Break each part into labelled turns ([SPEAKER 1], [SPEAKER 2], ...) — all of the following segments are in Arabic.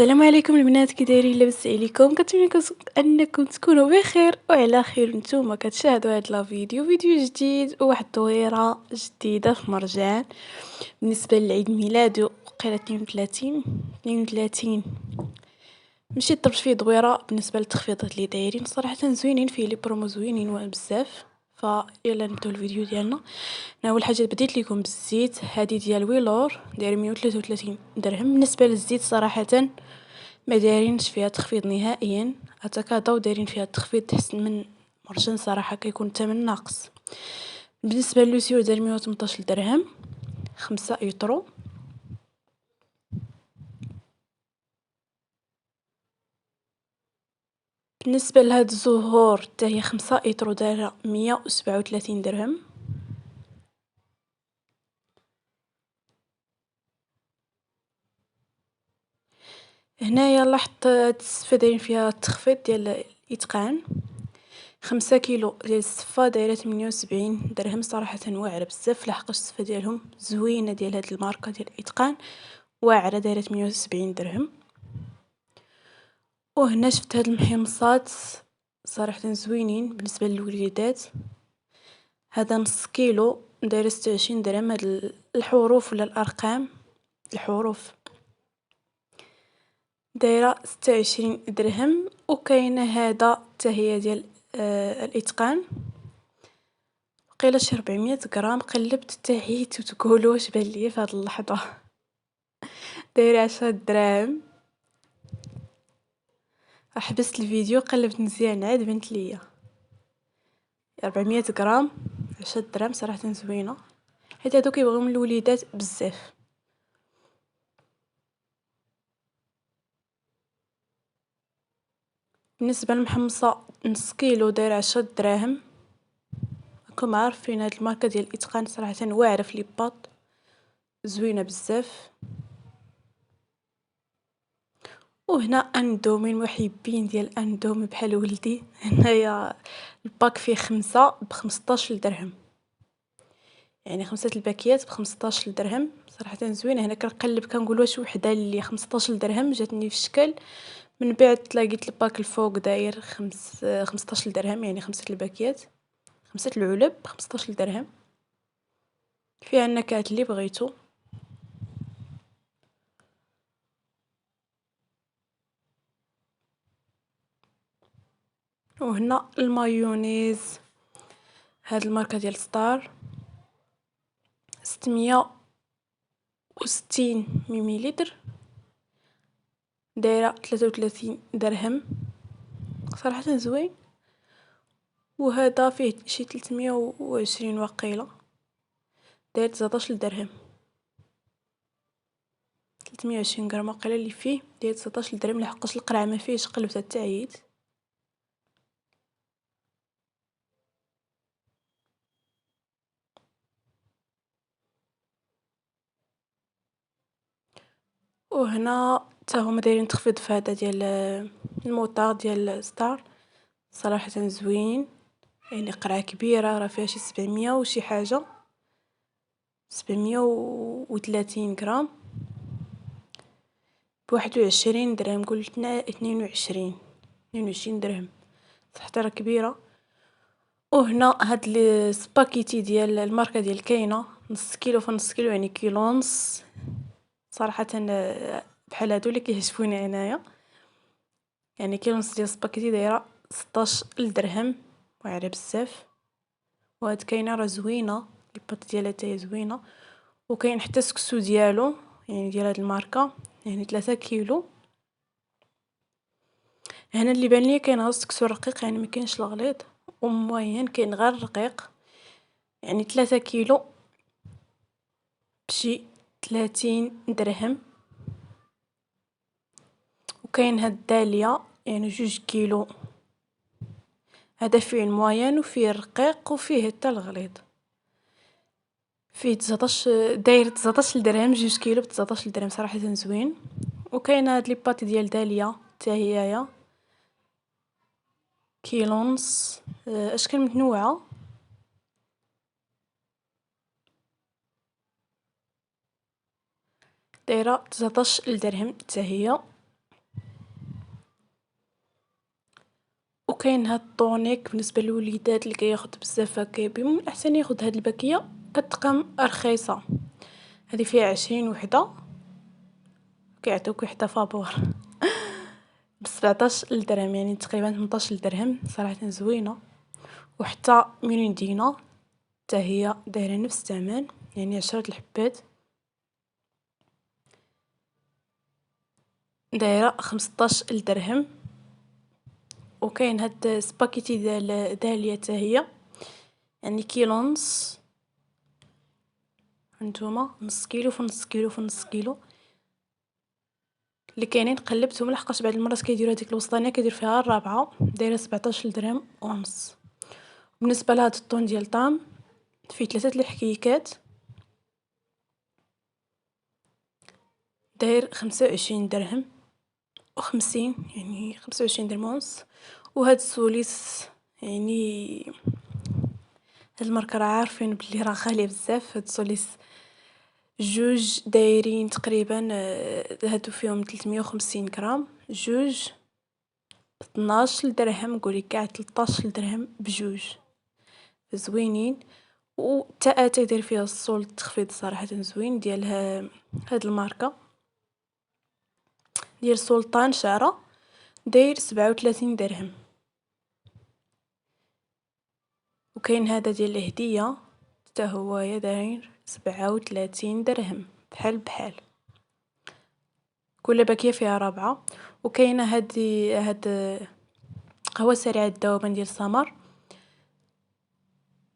[SPEAKER 1] السلام عليكم البنات، كي دايرين؟ لاباس عليكم؟ كنتمنى انكم تكونوا بخير وعلى خير. نتوما كتشاهدوا هاد لا فيديو جديد وواحد الدويره جديده في مرجان بالنسبه لعيد ميلادو. وقيله 32 مشيت ضربت فيه دويره بالنسبه للتخفيضات اللي دايرين، صراحه زوينين فيه لي برومو زوينين بزاف. فيلا نبداو الفيديو ديالنا. انا اول حاجه بديت لكم بالزيت، هذه ديال ويلور داير 133 درهم. بالنسبه للزيت صراحه ما دايرينش فيها تخفيض نهائيا، حتى كادو دايرين فيها التخفيض تحسن من مرجان، صراحه كيكون الثمن ناقص. بالنسبه للوسيو داير 118 درهم 5 يطرو. بالنسبه لهاد الزهور حتى هي 5 يطرو دايره 137 درهم. هنايا لاحظت هاد السفه دايرين فيها التخفيض ديال الاتقان. 5 كيلو ديال السفه دايره 78 درهم، صراحه واعره بزاف لحقاش السفه ديالهم زوينه، ديال هاد الماركه ديال الاتقان واعره، دايره 170 درهم. وهنا شفت هاد المحمصات صراحه زوينين بالنسبه للوليدات. هذا نص كيلو دايره 26 درهم. هاد الحروف ولا الارقام، الحروف دايره 26 درهم. وكاينه هذا حتى هي ديال الاتقان، قيله شي 400 غرام. قلبت تاهيت وتقولوا واش بان ليا في هاد اللحظه. دايره 10 دراهم. حبست الفيديو قلبت مزيان عاد بنت ليا 400 غرام 10 دراهم، صراحه زوينه حيت هادو كيبغيو من الوليدات بزاف. بالنسبه للمحمصه نص كيلو داير 10 دراهم. راكم عارفين هاد الماركه ديال الاتقان صراحه واعره في لي باط، زوينه بزاف. وهنا اندومي، المحبين ديال اندومي بحال ولدي. هنايا الباك فيه 5 ب15 درهم، يعني 5 الباكيات ب15 درهم، صراحه زوينه. هنا كنقلب كنقول واش وحده اللي 15 درهم جاتني في الشكل، من بعد لقيت الباك الفوق داير 15 درهم، يعني 5 الباكيات 5 العلب ب15 درهم، فيها النكهات اللي بغيتو. وهنا المايونيز، هاد الماركه ديال ستار 660 مليلتر دايره 33 درهم، صراحه زوين. وهذا فيه شي 320 وقيله داير 19 درهم. 320 غرام وقيله اللي فيه داير 19 درهم، لحقاش القرعه ما فيهش قلبت حتى عييت. وهنا حتى هما دايرين تخفيض في هذا ديال الموطا ديال ستار، صراحه زوين. يعني قرعه كبيره، راه فيها شي 700 وشي حاجه، 730 غرام ب21 درهم. قلت 22 درهم، صح راه كبيره. وهنا هاد السباكيتي ديال الماركه ديال كاينه نص كيلو في نص كيلو، يعني كيلو ونص. صراحه بحال هادو اللي كيعجبوني انايا، يعني كيلو ونص ديال السباكيتي دايره 16 درهم، واعره بزاف. وهاد كاينه راه زوينه، الباط ديالها تاهي زوينه. وكاين حتى سكسو ديالو، يعني ديال هاد الماركه، يعني 3 كيلو. هنا اللي بان ليا كاين غير السكسو رقيق، يعني ما كاينش الغليظ، وموين كاين غير الرقيق، يعني 3 كيلو بشي 30 درهم. وكاين هاد الداليا يعني 2 كيلو، هذا فيه الموين وفيه الرقيق وفيه حتى الغليظ، فيه 19 داير 19 درهم. 2 كيلو ب 19 درهم، صراحه زوين. وكاين هاد لي بات ديال داليا حتى هيايا كيلو ونص، اشكال متنوعه. دايره 19 درهم حتى هي. وكاين هاد الطونيك بالنسبة للوليدات اللي كياخد بزاف فكابي، من الأحسن ياخد هاد الباكية، كتقام رخيصة، هادي فيها 20 وحدة، كيعطيوك حتى فابور ب17 درهم، يعني تقريبا 18 درهم، صراحة زوينة. وحتى ميريندينا حتى هي دايرة نفس الثمن، يعني 10 الحبات دايرة 15 درهم. وكاين هاد سباكيتي ديال داليا حتى هي، يعني كيلو ونص، هانتوما نص كيلو في نص كيلو في نص كيلو اللي كاينين. قلبتهم لحقاش بعض المرات كيديروا هذيك الوسطانيه كيدير فيها الرابعه، دايره 17 درهم ونص. بالنسبه لهاد الطون ديال طام فيه 3 الحكيكات، داير 25 درهم و50، يعني 25 درهم ونص. وهاد السوليس، يعني هاد الماركه راه عارفين بلي راه غاليه بزاف. هاد السوليس جوج دايرين تقريبا، هادو فيهم 350 غرام، جوج 12 درهم، قولي كاع 13 درهم بجوج، زوينين. وتا تيدير فيها الصول التخفيض صراحة زوين ديالها. هاد الماركة ديال سلطان شعرة داير 37 درهم. وكاين هذا ديال الهدية حتى هو داير 37 درهم، بحال بحال، كل باكية فيها رابعة. وكاينه هاد قهوة سريعة الذوبان ديال سمر،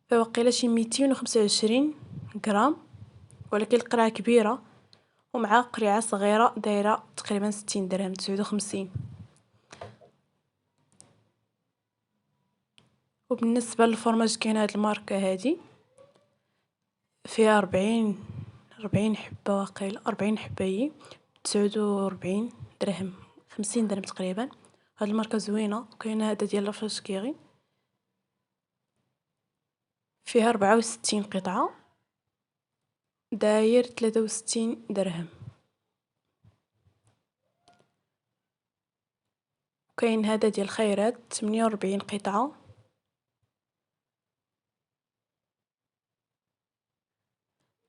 [SPEAKER 1] فواقيلا شي 225 غرام، ولكن القرعة كبيرة، ومع قريعة صغيرة دايرة تقريبا 60 درهم، 59. وبالنسبة للفرماج كاين هاد الماركة هادي فيها 40 حبة، واقيلا 40 حبة هي 49 درهم، 50 درهم تقريبا. هاد الماركة زوينة. وكاينه هذا ديال لافاش كيغي فيها 64 قطعة، داير 63 درهم. وكاين هذا ديال خيرات 48 قطعة،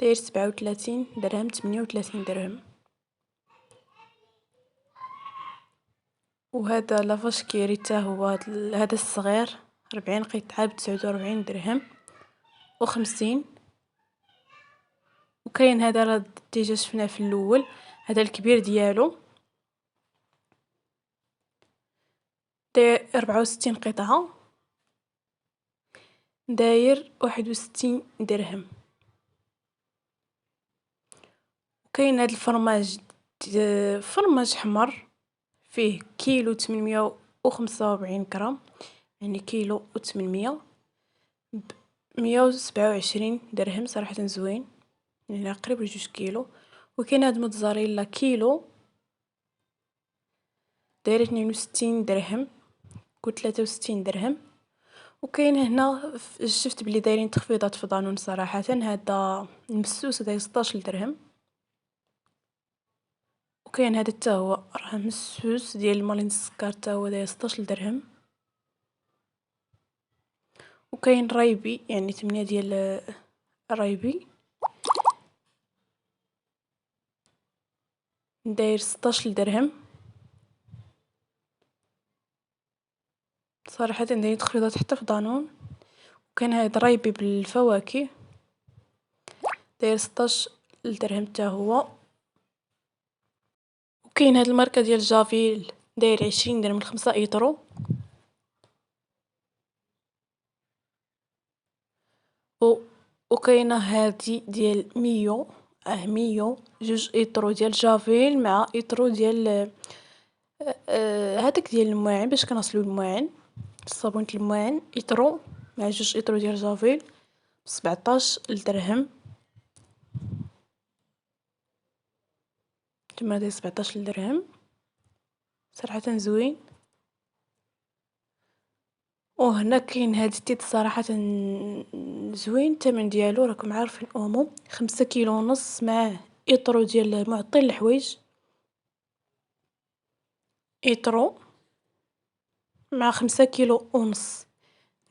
[SPEAKER 1] داير 37 درهم، 38 درهم. وهذا لافاش كيري حتى هو هذا الصغير 40 قطعة ب49 درهم و50. وكاين هذا راه ديجا شفناه في الاول، هذا الكبير ديالو داير 64 قطعة، داير 61 درهم. وكاين هذا الفرماج، فرماج حمر فيه كيلو 845 غرام، يعني كيلو و800 ب127 درهم، صراحة زوين، يعني قريب ل2 كيلو. وكاين هاد موتزاريلا كيلو داير 62 درهم، قلت 63 درهم. وكاين هنا شفت بلي دايرين تخفيضات في دانون صراحة. هذا المسوس داير 16 درهم. وكاين هذا حتى هو راه مسوس ديال مالين السكر، حتى هو داير 16 درهم. وكاين رايبي، يعني 8 ديال رايبي داير 16 درهم، صراحة دايرين تخفيضات حتى في دانون. وكاين هذا رايبي بالفواكه داير 16 درهم حتى هو. وكاين هاد الماركة ديال جافيل داير 20 درهم ل5 ايطرو. وكاينه هادي ديال ميو، ميو 2 ايطرو ديال جافيل مع ايطرو ديال هذاك ديال الماعن باش كنغسلو الماعن، صابونة الماعن، ايطرو مع 2 ايطرو ديال جافيل 17 درهم. تما داير 17 درهم، صراحة زوين. وهنا كاين هاد التيت صراحة زوين، الثمن ديالو راكم عارفين اومو 5 كيلو ونص معاه ايطرو ديال معطين الحوايج، ايطرو مع 5 كيلو ونص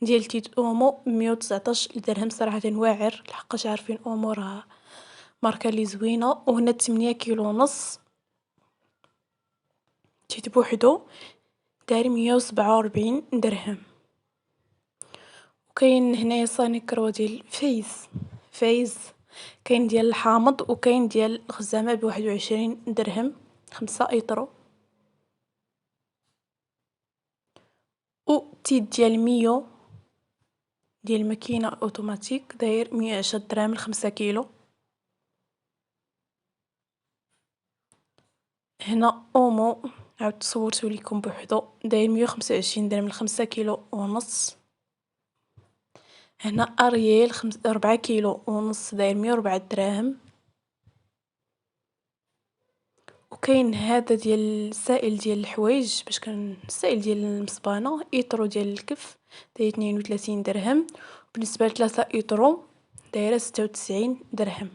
[SPEAKER 1] ديال تيت اومو 119 درهم. صراحة واعر لحقاش عارفين اومو راه ماركة لي زوينة. وهنا 8 كيلو ونص تيت بوحدو داير 147 درهم. وكاين هنايا صاني كرو ديال فايز كاين ديال الحامض وكاين ديال الخزامة ب21 درهم 5 ايطرو. و تيت ديال ميو ديال الماكينة اوتوماتيك داير 110 دراهم ل5 كيلو. هنا اومو عاود صورتو ليكم بوحدو داير 125 درهم ل5 كيلو ونص. هنا ارييل 4 كيلو ونص داير 104 دراهم. وكاين هذا ديال السائل ديال الحوايج باش السائل ديال المصبانة ايطرو ديال الكف داير 32 درهم. بالنسبة ل3 ايطرو دايرة 96 درهم.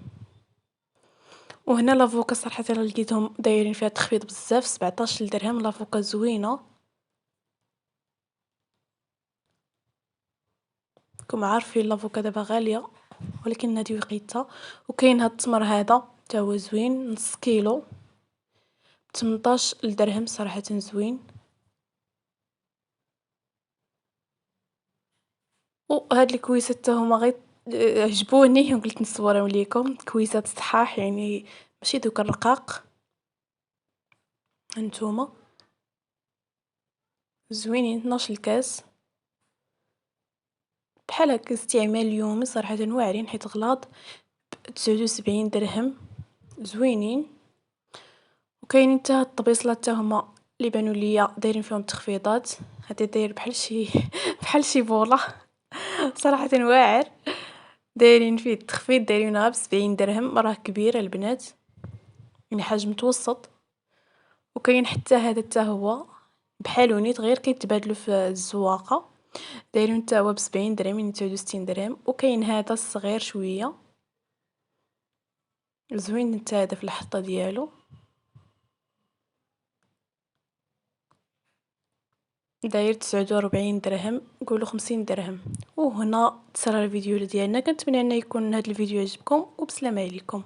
[SPEAKER 1] وهنا لافوكا صراحة لقيتهم دايرين فيها تخفيض بزاف 17 درهم. لافوكا زوينة كما عارفين لافوكا دابا غالية ولكن هذه وقيتها. وكاين هاد التمر هذا حتى هو زوين نص كيلو 18 درهم صراحة زوين. وهاد الكويسات حتى هما غير عجبوني وقلت نصورهم ليكم. كويسات صحاح يعني ماشي دوك الرقاق. هانتوما زوينين 12 الكاس بحال هكا استعمال يومي صراحة واعرين حيت غلاض ب79 درهم زوينين. وكاين حتى هاد الطبيصلات حتى هما اللي بانوا ليا دايرين فيهم تخفيضات. هادي داير بحال شي بحال شي بوله صراحة واعر دايرين فيه التخفيض دايرينها ب70 درهم. راه كبير البنات يعني حجم متوسط. وكاين حتى هذا حتى هو بحالو نيت غير كيتبادلوا في الزواقه دايرين حتى هو ب70 درهم يعني 69 درهم. وكاين هذا الصغير شويه زوين حتى هذا في الحطه ديالو داير 49 درهم قولوا 50 درهم. وهنا تصرا الفيديو ديالنا. كنتمنى ان يكون هذا الفيديو عجبكم وبسلامه عليكم.